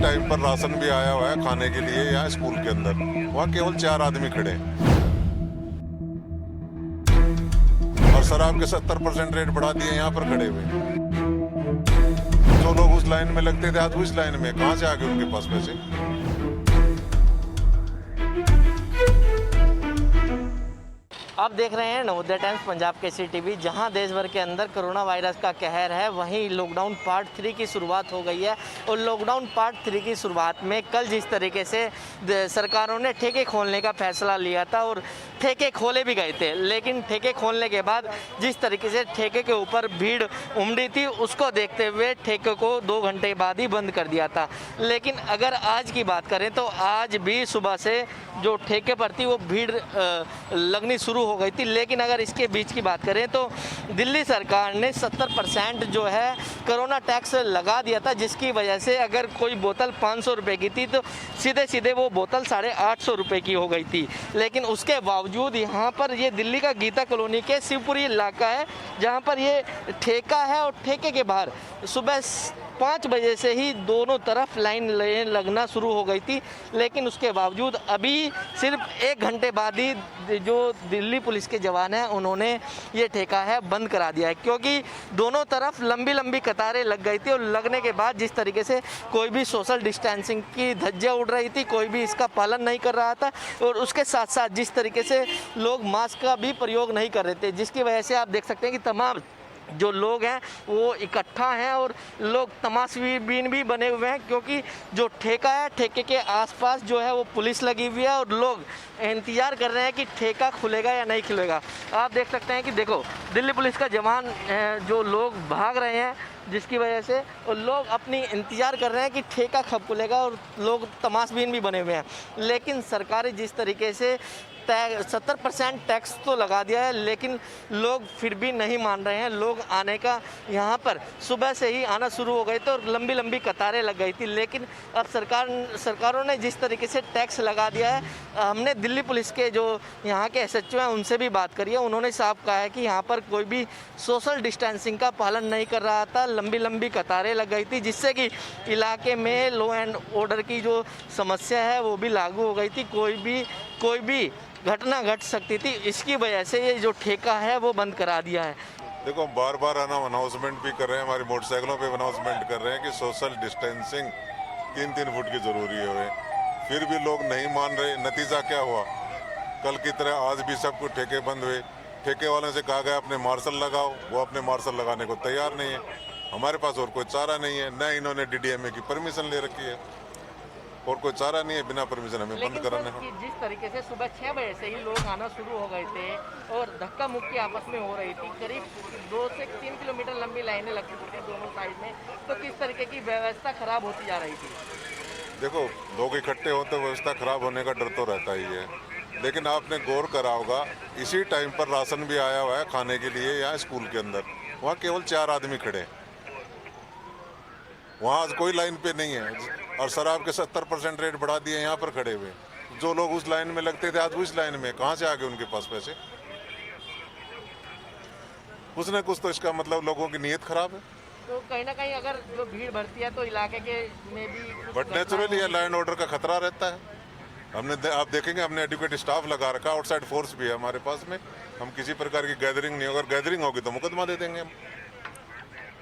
Time पर ration भी आया हुआ है खाने के लिए यहाँ स्कूल के अंदर। वहाँ केवल 4 आदमी खड़े हैं और शराब के 70% रेट बढ़ा दिए यहाँ पर खड़े हुए। जो लोग उस लाइन में लगते थे आज उस लाइन में, कहाँ से आ गए उनके पास पैसे? आप देख रहे हैं नवोदय टाइम्स पंजाब केसरी टीवी। जहां देश भर के अंदर कोरोना वायरस का कहर है, वहीं लॉकडाउन पार्ट 3 की शुरुआत हो गई है। और लॉकडाउन पार्ट 3 की शुरुआत में कल जिस तरीके से सरकारों ने ठेके खोलने का फैसला लिया था और ठेके खोले भी गए थे, लेकिन ठेके खोलने के बाद जिस तरीके से ठेके के ऊपर भीड़ उमड़ी थी, उसको देखते हुए ठेके को 2 घंटे बाद ही बंद कर दिया था। लेकिन अगर आज की बात करें तो आज भी सुबह से जो ठेके पर थी वो भीड़ लगनी शुरू हो गई थी। लेकिन अगर इसके बीच की बात करें तो दिल्ली सरकार ने 70% जो है कोरोना टैक्स लगा दिया था, जिसकी वजह से अगर कोई बोतल 500 रुपये की थी तो सीधे सीधे वो बोतल 850 रुपये की हो गई थी। लेकिन उसके बावजूद यहाँ पर ये दिल्ली का गीता कॉलोनी के शिवपुरी इलाका है, जहाँ पर ये ठेका है और ठेके के बाहर सुबह 5 बजे से ही दोनों तरफ लाइन लगना शुरू हो गई थी। लेकिन उसके बावजूद अभी सिर्फ 1 घंटे बाद ही जो दिल्ली पुलिस के जवान हैं उन्होंने ये ठेका है बंद करा दिया है, क्योंकि दोनों तरफ लंबी लंबी कतारें लग गई थी। और लगने के बाद जिस तरीके से कोई भी सोशल डिस्टेंसिंग की धज्जियाँ उड़ रही थी, कोई भी इसका पालन नहीं कर रहा था। और उसके साथ साथ जिस तरीके से लोग मास्क का भी प्रयोग नहीं कर रहे थे, जिसकी वजह से आप देख सकते हैं कि तमाम जो लोग हैं वो इकट्ठा हैं और लोग तमाशबीन भी बने हुए हैं, क्योंकि जो ठेका है ठेके के आसपास जो है वो पुलिस लगी हुई है और लोग इंतज़ार कर रहे हैं कि ठेका खुलेगा या नहीं खुलेगा। आप देख सकते हैं कि देखो दिल्ली पुलिस का जवान जो लोग भाग रहे हैं, जिसकी वजह से और लोग अपनी इंतज़ार कर रहे हैं कि ठेका कब खुलेगा, और लोग तमाशबीन भी बने हुए हैं। लेकिन सरकार जिस तरीके से 70% टैक्स तो लगा दिया है, लेकिन लोग फिर भी नहीं मान रहे हैं। लोग आने का यहाँ पर सुबह से ही आना शुरू हो गए थे और लंबी लंबी कतारें लग गई थी। लेकिन अब सरकारों ने जिस तरीके से टैक्स लगा दिया है, हमने दिल्ली पुलिस के जो यहाँ के SHO हैं उनसे भी बात करी है। उन्होंने साफ कहा है कि यहाँ पर कोई भी सोशल डिस्टेंसिंग का पालन नहीं कर रहा था, लंबी लंबी कतारें लग गई थी, जिससे कि इलाके में लॉ एंड ऑर्डर की जो समस्या है वो भी लागू हो गई थी। कोई भी घटना घट सकती थी, इसकी वजह से ये जो ठेका है वो बंद करा दिया है। देखो बार बार अनाउंसमेंट भी कर रहे हैं, हमारी मोटरसाइकिलों पे अनाउंसमेंट कर रहे हैं कि सोशल डिस्टेंसिंग 3-3 फुट की ज़रूरी है, फिर भी लोग नहीं मान रहे। नतीजा क्या हुआ? कल की तरह आज भी सब कुछ ठेके बंद हुए। ठेके वालों से कहा गया अपने मार्शल लगाओ, वो अपने मार्शल लगाने को तैयार नहीं है। हमारे पास और कोई चारा नहीं है, न इन्होंने DDMA की परमिशन ले रखी है, और कोई चारा नहीं है, बिना परमिशन हमें बंद कराने का। जिस तरीके से सुबह 6 बजे से ही लोग आना शुरू हो गए थे और धक्का मुक्की आपस में हो रही थी, करीब 2 से 3 किलोमीटर लंबी लाइनें लग चुकी थी दोनों साइड में, तो किस तरीके की व्यवस्था खराब होती जा रही थी? देखो लोग इकट्ठे होते तो व्यवस्था खराब होने का डर तो रहता ही है, लेकिन आपने गौर करा होगा इसी टाइम पर राशन भी आया हुआ है खाने के लिए यहाँ स्कूल के अंदर। वहाँ केवल 4 आदमी खड़े हैं, वहाँ कोई लाइन पे नहीं है। और शराब के 70% रेट बढ़ा दिए यहाँ पर खड़े हुए। जो लोग उस लाइन में लगते थे आज उस लाइन में, कहाँ से आ गए उनके पास पैसे? कुछ न कुछ तो इसका मतलब लोगों की नीयत खराब है। तो कहीं ना कहीं अगर जो भीड़ बढ़ती है तो इलाके के में भी बट नेचुरली ये लॉ एंड ऑर्डर का खतरा रहता है। आप देखेंगे हमने एडुकेट स्टाफ लगा रखा, आउटसाइड फोर्स भी है हमारे पास में। हम किसी प्रकार की गैदरिंग नहीं, अगर गैदरिंग होगी तो मुकदमा दे देंगे, हम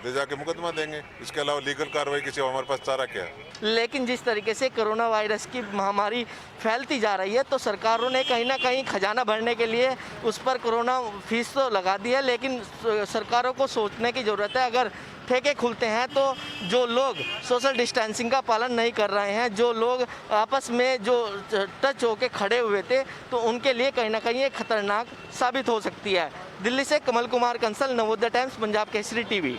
ले जाके मुकदमा देंगे। इसके अलावा लीगल कार्रवाई की सिवा हमारे पास चारा क्या है? लेकिन जिस तरीके से कोरोना वायरस की महामारी फैलती जा रही है, तो सरकारों ने कहीं ना कहीं खजाना भरने के लिए उस पर कोरोना फीस तो लगा दी है। लेकिन सरकारों को सोचने की ज़रूरत है, अगर ठेके खुलते हैं तो जो लोग सोशल डिस्टेंसिंग का पालन नहीं कर रहे हैं, जो लोग आपस में जो टच होके खड़े हुए थे, तो उनके लिए कहीं ना कहीं ये खतरनाक साबित हो सकती है। दिल्ली से कमल कुमार कंसल, नवोदय टाइम्स पंजाब केसरी टीवी।